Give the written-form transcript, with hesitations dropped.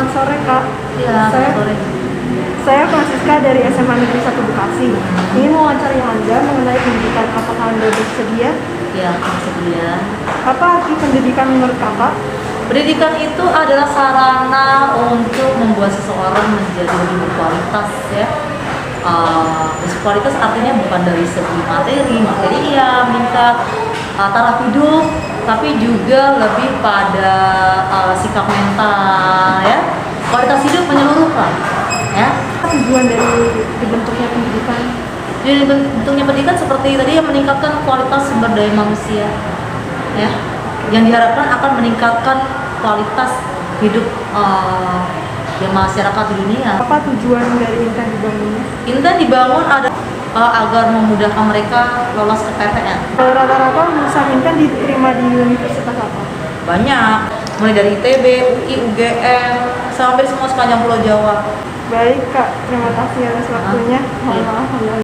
Selamat sore Kak. Iya, Saya sore. saya Francisca dari SMA Negeri 1 Bekasi. Ingin mewawancari Anda mengenai pendidikan. Apakah Anda bersedia? Iya, bersedia. Apa arti pendidikan menurut Kakak? Pendidikan itu adalah sarana untuk membuat seseorang menjadi lebih berkualitas, ya. Berkualitas artinya bukan dari segi materi iya meningkat, taraf hidup, tapi juga lebih pada sikap mental, ya. Kualitas hidup menyeluruh lah, ya. Apa tujuan dari dibentuknya pendidikan? Jadi bentuknya pendidikan seperti tadi yang meningkatkan kualitas sumber daya manusia, ya, yang diharapkan akan meningkatkan kualitas hidup di masyarakat di dunia. Apa tujuan dari Intan dibangunnya? Intan dibangun ada agar memudahkan mereka lolos ke PTN. Rata-rata lulusan Intan diterima di universitas apa? Banyak, mulai dari ITB, UI, UGM, sampai semua sepanjang Pulau Jawa. Baik Kak, terima kasih atas waktunya. Mohon maaf.